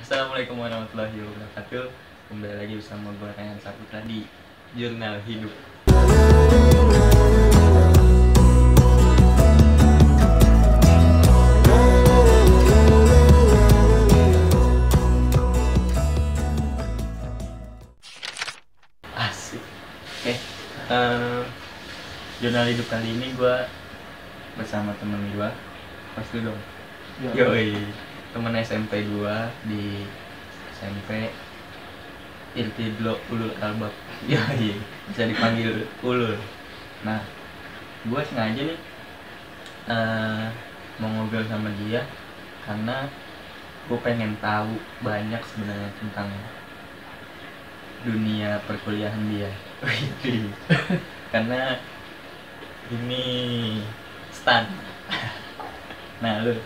Assalamualaikum warahmatullahi wabarakatuh. Kembali lagi bersama gue Ryan Saputra di Jurnal Hidup. Asik. Jurnal Hidup kali ini gue bersama temen gue. Pas dulu dong. Yoi. Temen SMP 2 di SMP Irtidlo Ulul Albab. Yoi, bisa dipanggil Ulul. Nah, gue sengaja nih mau ngobrol sama dia karena gue pengen tahu banyak sebenarnya tentang dunia perkuliahan dia. Karena ini stan. Nah, gue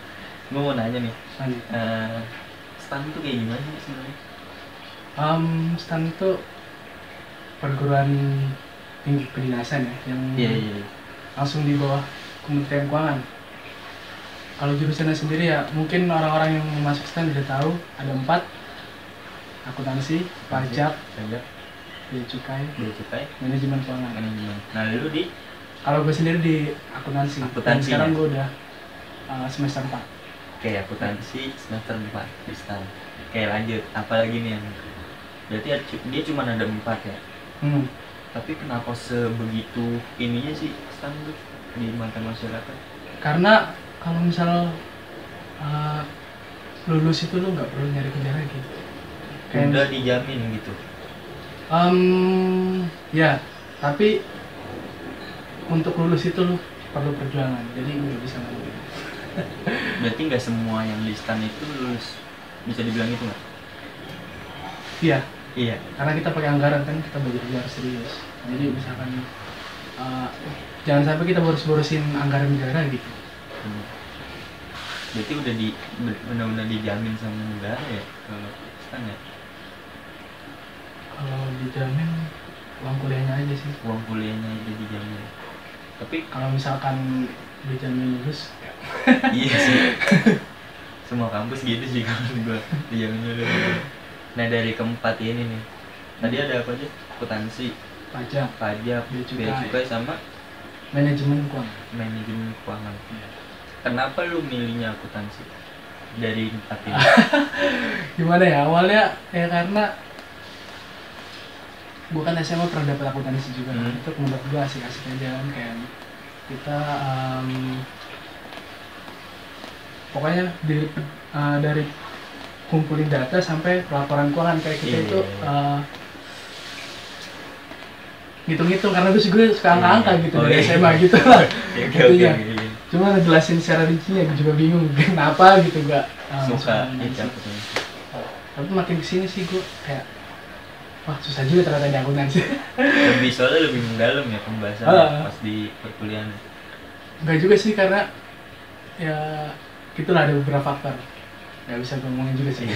mau nanya nih, stan itu kayak gimana sih sebenarnya? STAN itu perguruan tinggi kedinasan ya, yang langsung di bawah Kementerian Keuangan. Kalau jurusannya sendiri ya, mungkin orang-orang yang masuk STAN udah tahu ada 4: akuntansi, pajak, bea cukai, manajemen keuangan. Nah, lu di? Kalau gue sendiri di akuntansi. Dan sekarang gue udah semester 4. Oke, akuntansi semester 4 di STAN. Oke, lanjut. Apalagi nih yang berarti dia cuma ada 4 ya? Tapi kenapa sebegitu ininya sih STAN tuh di mata masyarakat? Karena kalau misal lulus itu lo nggak perlu nyari kerja lagi. Udah dijamin gitu? Ya, tapi untuk lulus itu lo perlu perjuangan, jadi nggak bisa ngomong. Berarti nggak semua yang di STAN itu lulus, bisa dibilang itu nggak? Iya. Karena kita pakai anggaran kan, kita belajar serius. Jadi misalkan jangan sampai kita boros-borosin anggaran negara gitu. Berarti udah benar-benar dijamin sama negara ya kalau STAN ya? Kalau dijamin uang kuliahnya aja sih. Uang kuliahnya udah dijamin. Tapi kalau misalkan dijamin lulus, iya sih. Semua kampus gitu sih kalau gue dijamin lulus. Nah, dari keempat ini nih, tadi ada apa aja? Akuntansi, pajak, bea cukai sama manajemen keuangan. Kenapa lu milihnya akuntansi dari 4 ini? Gimana ya, awalnya ya karena gue kan SMA pernah dapat akuntansi juga. Itu menurut gue asik-asik aja kan, kayak kita pokoknya dari kumpulin data sampai pelaporan keuangan kayak kita itu ngitung-ngitung, karena gue suka angka-angka gitu dari SMA gitu lah. Intinya cuma ngejelasin secara rincinya gue juga bingung kenapa gitu, gak suka tapi makin kesini sih gue kayak wah susah juga ternyata di akuntansi. Soalnya lebih mendalam ya pembahasannya pas di perkuliahan. Enggak juga sih, karena ya gitulah, ada beberapa faktor nggak bisa gue ngomongin juga sih.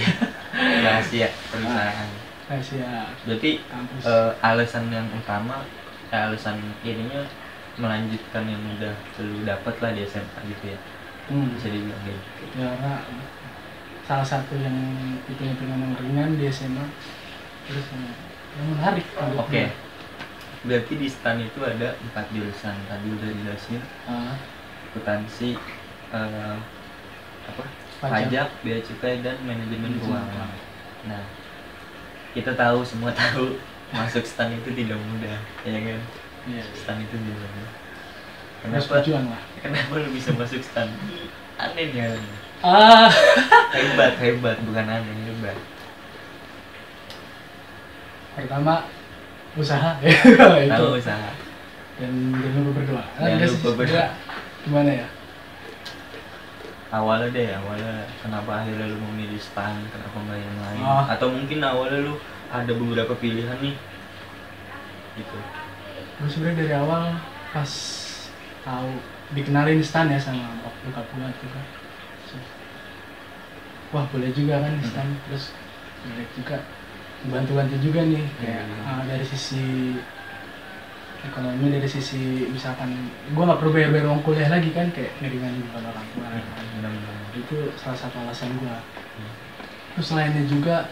Rahasia perusahaan. Rahasia. Berarti kampus. alasan yang utama, alasan ininya melanjutkan yang udah lu dapat lah di SMA gitu ya? Bisa dibilang gitu. Ya, karena salah satu yang hitung-hitungan yang ringan di SMA, terus yang menarik. Oke. Berarti di STAN itu ada 4 jurusan, tadi udah dijelasin. Akuntansi, pajak, bea cukai, dan manajemen keuangan. Nah, kita semua tahu masuk STAN itu tidak mudah, ya kan? STAN itu tidak mudah. Kenapa lu bisa masuk STAN? Aneh ya. Hebat, bukan aneh, hebat. Pertama, usaha. Usaha. Dan jangan lupa berdoa. Gimana ya? Awalnya kenapa akhirnya lu memilih STAN, kenapa nggak yang lain? Atau mungkin awalnya lu ada beberapa pilihan nih gitu? Gue sebenarnya dari awal pas tahu dikenalin STAN ya sama bokap gue juga, wah boleh juga kan STAN. Terus lihat juga bantu-bantu juga nih, kayak dari sisi ekonomi, dari sisi misalkan gue nggak perlu bayar uang kuliah lagi kan, kayak ngeringanin beban orang tua. Itu salah satu alasan gue. Terus lainnya juga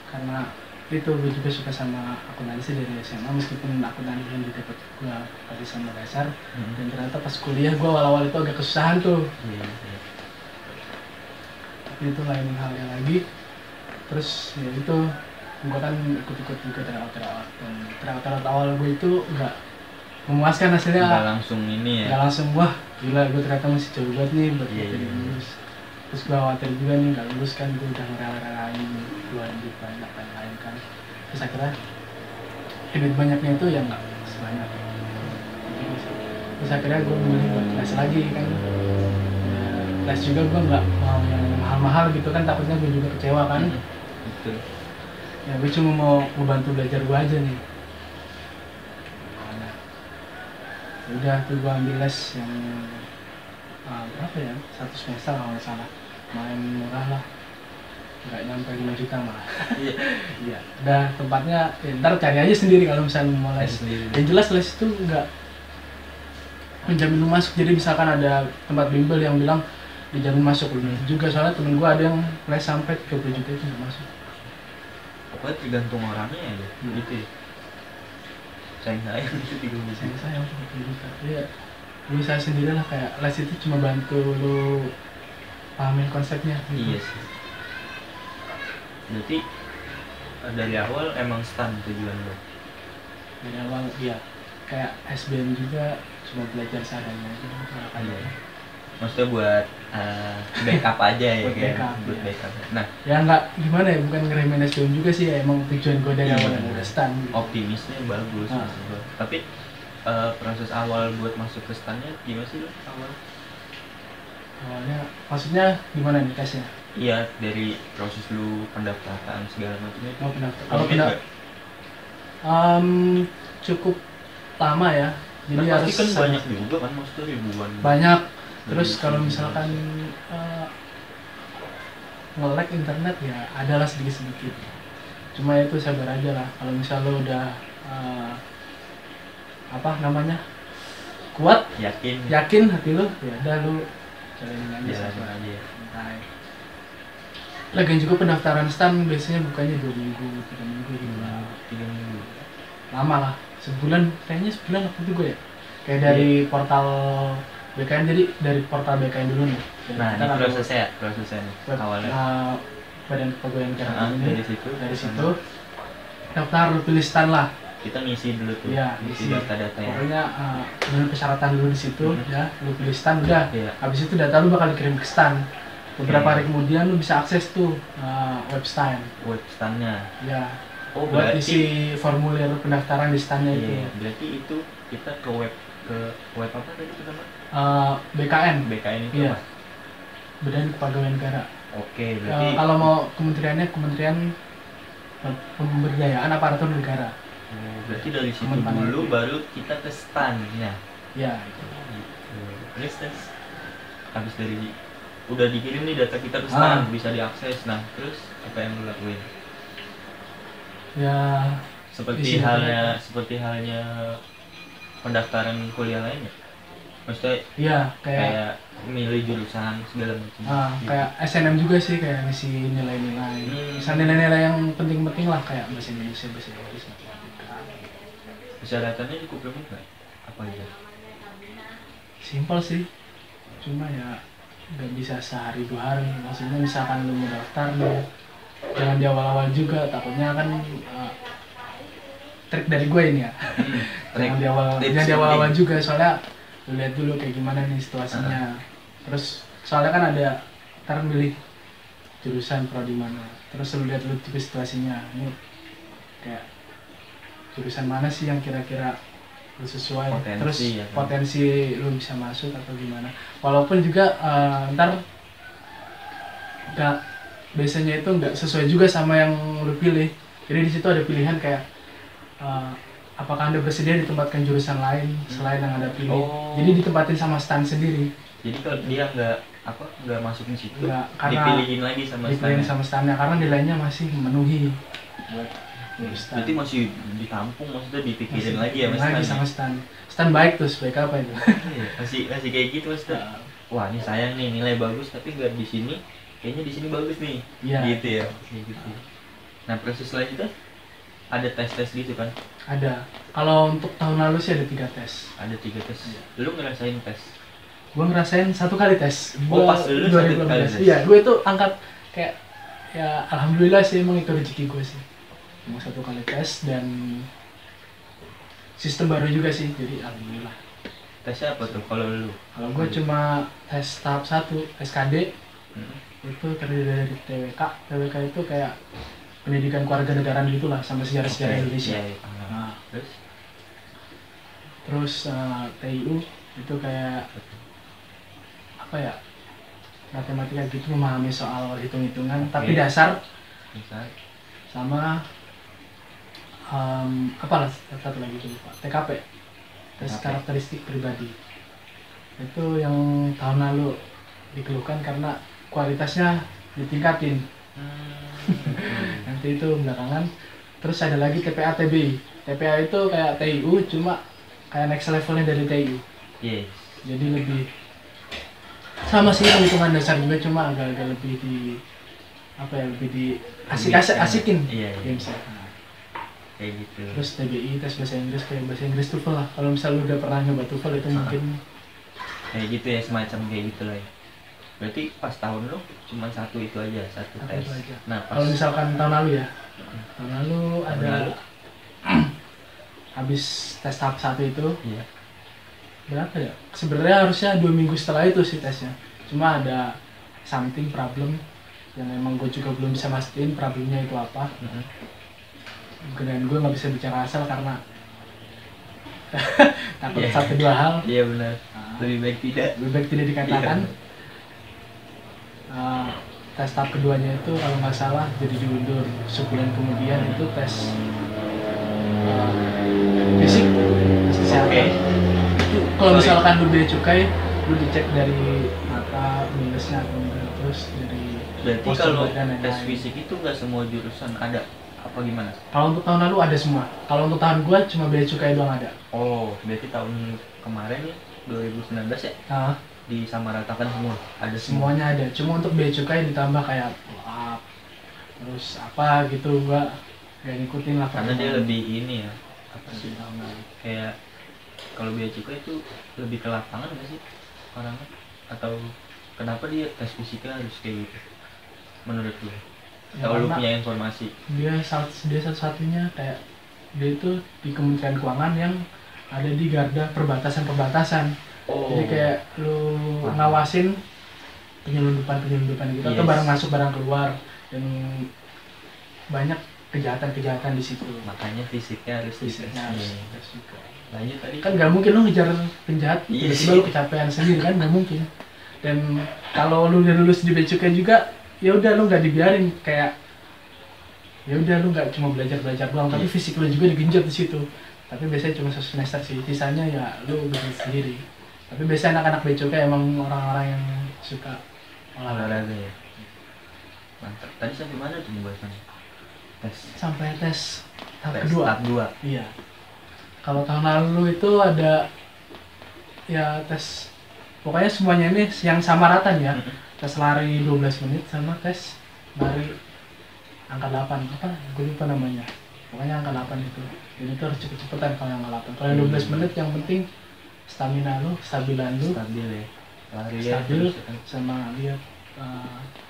karena itu gue juga suka sama akuntansi dari SMA, meskipun akuntansi yang didapat gue pada sama dasar. Dan ternyata pas kuliah gue awal-awal itu agak kesusahan tuh. Tapi itu lain hal yang lagi. Terus ya itu gue kan ikut-ikut juga terawat, dan terawat awal gue itu nggak memuaskan hasilnya. Nggak langsung ini ya, nggak langsung wah gila gue ternyata masih jauh banget nih buat jadi lulus. Terus gue khawatir juga nih nggak lulus kan, gue udah ngerela-relain gue lanjut banyak lain kan. Terus akhirnya duit banyaknya itu yang nggak sebanyak. Terus akhirnya gue memilih buat les lagi kan. Ya, les juga gue nggak mau yang mahal-mahal gitu kan, takutnya gue juga kecewa kan. Betul. Ya gue cuma mau ngebantu belajar gue aja nih. Nah, udah tuh gue ambil les yang berapa ya, 1 semester kalau nggak salah, main murah lah, nggak nyampe 5 juta malah. Iya. Udah tempatnya ya, ntar cari aja sendiri kalau misalnya mau les. Yang jelas les itu nggak menjamin lu masuk. Jadi misalkan ada tempat bimbel yang bilang dijamin masuk, juga soalnya temen gue ada yang les sampai 30 juta itu nggak masuk. Pokoknya tergantung orangnya ya, gitu ya. Sayang itu 30 juta. Sayang 30 juta. Iya. Lu saya sendiri lah, kayak les itu cuma bantu lu pahamin konsepnya gitu. Iya sih. Berarti dari awal emang STAN tujuan lo? Dari awal iya, kayak SBM juga cuma belajar seadanya aja. Iya. Maksudnya buat backup aja ya, buat kan? backup, Buat iya. backup. Nah, ya nggak gimana ya, bukan ngeremehin SBM juga sih ya, emang tujuan gue dari awal yang udah STAN gitu. Optimisnya bagus maksud gua. Tapi proses awal buat masuk ke STAN-nya gimana sih lo awal? Awalnya maksudnya gimana nih tesnya? Iya, dari proses lu pendaftaran segala macamnya. Oh, pendaftaran. Kalau cukup lama ya. Jadi nah, harus kan banyak juga kan, maksudnya ribuan. Banyak. Terus kalau misalkan nge-lag internet ya adalah sedikit-sedikit. Cuma itu sabar aja lah. Kalau misal lo udah kuat, yakin hati lo, ya udah lo jalanin aja. Santai. Lagian juga pendaftaran STAN biasanya bukanya 2 minggu, 3 minggu gitu lah. 3 minggu. Lama lah, kayaknya sebulan waktu itu gue ya. Kayak dari portal BKN, jadi dari portal BKN dulu nih. Nah, ini prosesnya awalnya. Badan Kepegawaian Negara ini. Dari situ daftar, lu pilih STAN lah. Kita ngisi dulu tuh, ya, ngisi data-data ya. Pokoknya dulu persyaratan dulu di situ, ya, lu pilih STAN udah. Habis itu data lu bakal dikirim ke STAN. Beberapa hari kemudian lu bisa akses tuh web STAN-nya. Ya. Oh, buat isi formulir pendaftaran di STAN-nya itu. Berarti itu kita ke web apa tadi pertama? BKN. BKN itu apa? Badan Kepegawaian Negara. Oke, berarti kalau mau kementeriannya Kementerian Pemberdayaan Aparatur Negara. Berarti dari situ dulu baru kita ke STAN-nya. Ya. Terus habis dari udah dikirim nih data kita ke STAN, bisa diakses. Nah, terus apa yang lu lakuin? Ya, seperti halnya pendaftaran kuliah lainnya. Maksudnya iya, kayak milih jurusan segala macam. Gitu. Kayak SNM juga sih, kayak ngisi nilai-nilai. Misal nilai-nilai yang penting-penting lah, kayak bahasa Indonesia, bahasa Inggris, matematika. Persyaratannya cukup rumit nggak? Apa aja? Simpel sih, cuma ya nggak bisa sehari 2 hari. Maksudnya misalkan lu mau daftar nih, jangan di awal-awal juga, takutnya kan trik dari gue ini ya. Jangan di awal-awal juga, soalnya lu lihat dulu kayak gimana nih situasinya. Terus soalnya kan ada ntar milih jurusan prodi mana, terus lu lihat juga situasinya, ini kayak jurusan mana sih yang kira-kira lu sesuai, terus potensi lu bisa masuk atau gimana. Walaupun juga ntar biasanya itu nggak sesuai juga sama yang lu pilih. Jadi di situ ada pilihan kayak apakah Anda bersedia ditempatkan jurusan lain selain yang Anda pilih. Jadi ditempatin sama STAN sendiri. Jadi kalau dia nggak masuk di situ, dipilihin lagi sama STAN-nya karena nilainya masih memenuhi buat STAN. Berarti masih ditampung, maksudnya dipikirin lagi ya sama STAN. STAN baik tuh, sebaik apa itu? masih kayak gitu maksudnya. Wah, ini sayang nih, nilai bagus tapi nggak di sini, kayaknya di sini bagus nih. Iya. Gitu ya. Kayak gitu. Nah, proses selanjutnya ada tes-tes gitu kan? Ada. Kalau untuk tahun lalu sih ada 3 tes. Ada 3 tes. Iya. Lu ngerasain tes? Gue ngerasain 1 kali tes. Oh, pas lu 1 kali tes? Iya, gue itu angkat kayak ya alhamdulillah sih, emang itu rezeki gue sih. Cuma 1 kali tes dan sistem baru juga sih, jadi alhamdulillah. Tesnya apa tuh kalau lu? Kalau gue cuma tes tahap 1 SKD. Itu terdiri dari TWK. TWK itu kayak pendidikan kewarganegaraan gitulah, sama sejarah-sejarah Indonesia. Iya. Nah, terus TIU itu kayak apa ya, matematika gitu, memahami soal hitung-hitungan tapi dasar. Sama apalah satu lagi tuh Pak, TKP, tes karakteristik pribadi. Itu yang tahun lalu dikeluhkan karena kualitasnya ditingkatin. Nanti itu belakangan. Terus ada lagi TPA TBI. TPA itu kayak TIU, cuma kayak next levelnya dari TIU. Yes. Jadi lebih sama sih, hitungan dasar juga, cuma agak-agak lebih di apa ya, lebih di asikin. Iya. Games. Kayak gitu. Terus TBI, tes bahasa Inggris, kayak bahasa Inggris TOEFL lah. Kalau misal lu udah pernah nyoba TOEFL itu mungkin kayak gitu ya, semacam kayak gitu lah ya. Berarti pas tahun lu cuma 1 itu aja, 1 tes. aja. Nah, pas kalau misalkan tahun lalu ya, tahun lalu ada habis tes tahap 1 itu. Iya. Berapa ya? Sebenarnya harusnya 2 minggu setelah itu sih tesnya. Cuma ada something problem yang emang gue juga belum bisa mastiin problemnya itu apa. Dan gue nggak bisa bicara asal karena takut 1-2 hal. Iya benar. Lebih baik tidak dikatakan. Tes tahap keduanya itu kalau nggak salah jadi diundur sebulan kemudian. Itu tes fisik, tes kesehatan. Itu kalau misalkan lu bea cukai, lu dicek dari mata minusnya atau enggak, terus dari berarti kalau tes fisik itu nggak semua jurusan ada apa gimana? Kalau untuk tahun lalu ada semua. Kalau untuk tahun gua cuma bea cukai doang ada. Oh, berarti tahun kemarin ya 2019 ya? Disamaratakan semua, ada semuanya ada. Cuma untuk bea cukai ditambah kayak lab, terus apa gitu, gua gak ngikutin lah. Karena dia lebih ini ya, apa sih kayak kalau bea cukai itu lebih ke lapangan nggak sih orangnya, atau kenapa dia tes fisiknya harus kayak gitu menurut lu? Kalau lu punya informasi, dia satu-satunya kayak dia itu di Kementerian Keuangan yang ada di garda perbatasan. Jadi kayak lu ngawasin penyelundupan gitu, atau barang masuk barang keluar, dan banyak kejahatan di situ. Makanya fisiknya harus dites. Lanjut tadi. Kan nggak mungkin lu ngejar penjahat, tiba-tiba lu kecapean sendiri kan, nggak mungkin. Dan kalau lu udah lulus di bea cukai juga, ya udah lu nggak dibiarin kayak ya udah lu nggak cuma belajar doang, tapi fisik lu juga digenjot di situ. Tapi biasanya cuma 1 semester sih, sisanya ya lu belajar sendiri. Tapi biasanya anak-anak bea cukai emang orang-orang yang suka olahraga ya. Mantap. Tadi sampai mana tuh pembahasannya? Sampai tes tahap kedua. Tahap 2. Iya. Kalau tahun lalu itu ada ya tes, pokoknya semuanya ini yang sama rata ya. Tes lari 12 menit sama tes lari angka 8. Apa? Gue lupa namanya. Pokoknya angka 8 itu. Jadi itu harus cepet-cepetan kalau yang angka 8. Kalau yang 12 menit yang penting stamina lu, stabilan lu, stabil ya, lari stabil ya, sama lihat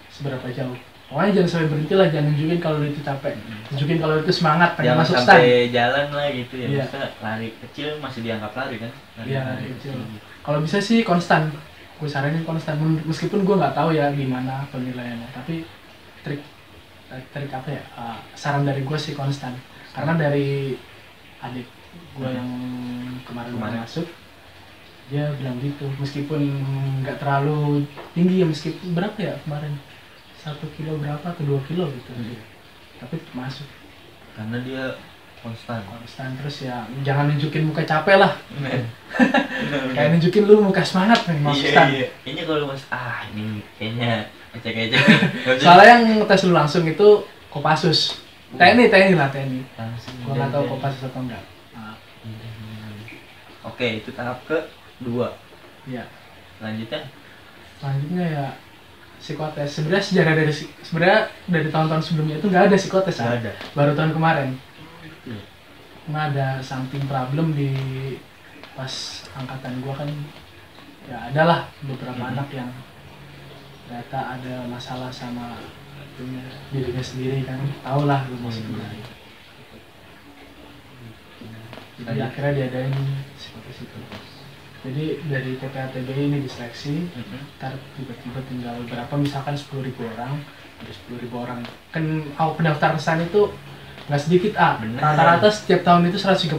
seberapa jauh. Pokoknya jangan sampai berhenti lah, jangan nunjukin kalau itu capek, tunjukin kalau itu semangat pengen masuk stand. Sampai jalan lah gitu ya, bisa lari kecil masih dianggap lari kan? Iya, lari kecil. Kalau bisa sih konstan, gue saranin konstan. Meskipun gue nggak tahu ya gimana penilaiannya, tapi trik apa ya? Saran dari gue sih konstan. Karena dari adik gue yang kemarin masuk, dia bilang gitu, meskipun nggak terlalu tinggi ya, meskipun berapa ya kemarin 1 kilo berapa atau 2 kilo gitu, tapi masuk karena dia konstan. Terus ya jangan nunjukin muka capek lah. Kayak nunjukin lu muka semangat nih mau stand. Ini kalau mas ini kayaknya ecek-ecek. Soalnya yang tes lu langsung itu Kopassus, TNI lah. Gua nggak tahu Kopassus atau enggak. Oke, itu tahap ke-2. Iya. Selanjutnya ya psikotes. Sebenarnya dari tahun-tahun sebelumnya itu nggak ada psikotes. Nggak ada. Baru tahun kemarin. Iya. Nggak ada something problem di pas angkatan gua kan, ya adalah beberapa anak yang ternyata ada masalah sama dirinya sendiri kan, tau lah lu masih kemarin. Jadi akhirnya diadain psikotes itu. Jadi dari TPA-TBI ini diseleksi, ntar tiba-tiba tinggal berapa, misalkan 10.000 orang, ada 10.000 orang. Kan pendaftaran itu nggak sedikit, rata-rata setiap tahun itu 130.000.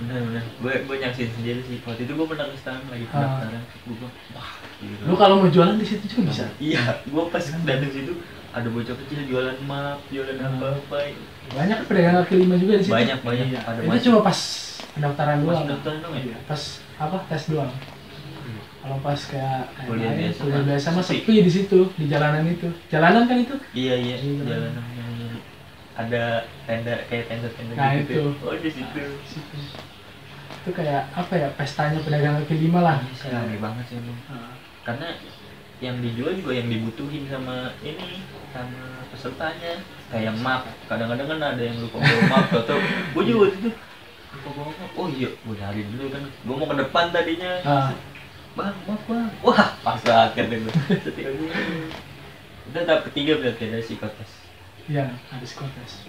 Bener. Gue nyaksin sendiri sih. Waktu itu gue pernah kesana lagi pendaftaran. Gue wah, gitu. Lu kalau mau jualan di situ juga bisa. Iya, gue pas datang situ ada bocah kecil jualan map, jualan apa-apa. Banyak pedagang kaki lima juga di situ. Banyak. Iya. Ada itu cuma pas pendaftaran doang. Pas pendaftaran doang ya? Iya, pas apa, tes doang. Kalau pas kayak kuliah biasa mah sepi di situ, di jalanan itu. Jalanan kan itu? Iya, jalanan yang ada tenda, kayak tenda-tenda nah, gitu. Itu. Oh, di situ. Itu kayak apa ya, pestanya pedagang kaki lima lah. Rame banget sih emang. Karena yang dijual juga yang dibutuhin sama sama pesertanya. Kayak map, kadang-kadang kan ada yang lupa bawa map atau gue juga waktu itu lupa bawa map. Oh iya, gue nyari dulu kan. Gue mau ke depan tadinya. Bang, map bang. Wah, pas banget kan itu. Udah tahap ketiga berarti ada psikotes. Iya, ada psikotes.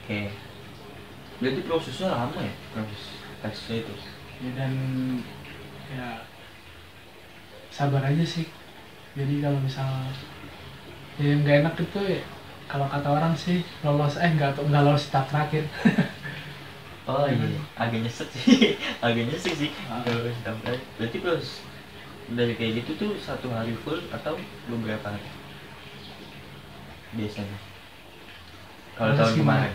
Oke. Berarti prosesnya lama ya, proses tesnya itu? Ya, dan ya sabar aja sih. Jadi kalau misal yang nggak enak itu ya, kalau kata orang sih nggak lolos tahap terakhir. Oh iya, agak nyesek sih. Berarti proses dari kayak gitu tuh 1 hari full atau beberapa hari biasanya? Kalau tahun kemarin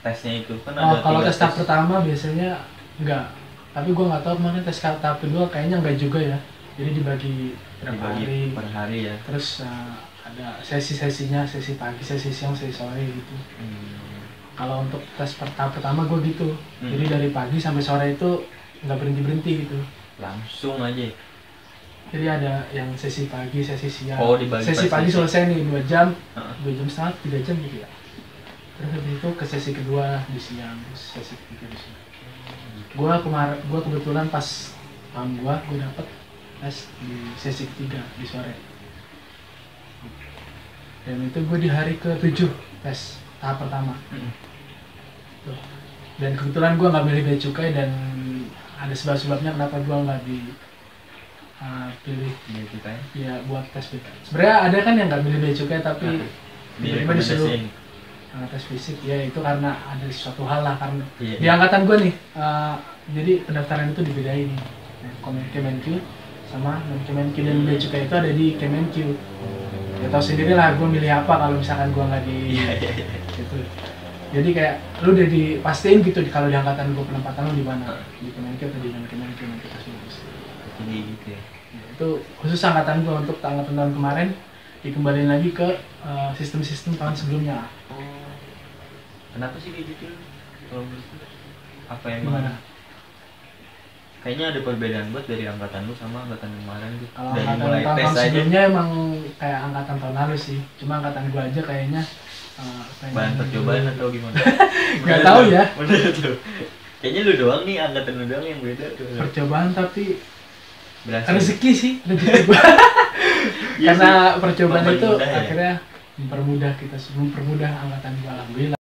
tesnya itu kan ada kalau tes tahap pertama biasanya enggak, tapi gue nggak tahu kemarin tes tahap kedua kayaknya enggak juga ya. Jadi dibagi hari per hari ya. Terus ada sesi-sesinya, sesi pagi, sesi siang, sesi sore gitu. Kalau untuk tes tahap pertama gue gitu, jadi dari pagi sampai sore itu nggak berhenti gitu. Langsung aja. Jadi ada yang sesi pagi, sesi siang. Sesi pagi selesai nih 2 jam, 2 jam setengah, 3 jam gitu ya. Terus habis itu ke sesi kedua di siang, terus sesi ketiga di siang. Gua kebetulan pas gue dapet tes di sesi ketiga di sore. Dan itu gue di hari ke-7 tes tahap pertama. Tuh. Dan kebetulan gue nggak milih bea cukai, dan ada sebab-sebabnya kenapa gue nggak pilih bea cukai. Ya buat tes bea. Sebenarnya ada kan yang nggak milih bea cukai tapi tiba-tiba disuruh tes fisik, ya itu karena ada suatu hal lah, karena di angkatan gue nih, jadi pendaftaran itu dibedain nih, Kemenq sama non Kemenq, dan bea cukai itu ada di Kemenq. Ya tau sendiri lah gue milih apa kalau misalkan gue nggak di gitu. Jadi kayak lu udah dipastiin gitu kalau di angkatan gue penempatan lu di mana, di Kemenq atau di non Kemenq, nanti pas lulus. Jadi gitu ya. Itu khusus angkatan gue. Untuk angkatan tahun kemarin dikembaliin lagi ke sistem-sistem tahun sebelumnya. Kenapa sih kayak gitu? Kalau menurut apa yang gimana? Kayaknya ada perbedaan buat dari angkatan lu sama angkatan kemarin tuh. Kalau dari angkatan mulai tahun tes aja sebelumnya emang kayak angkatan tahun lalu sih. Cuma angkatan gue aja kayaknya bahan percobaan atau gimana? Gak tahu ya. Bener tuh. Kayaknya lu doang nih, angkatan lu doang yang beda tuh. Percobaan tapi berhasil. Rezeki sih, rezeki gue. Karena percobaan itu akhirnya mempermudah angkatan gue, alhamdulillah.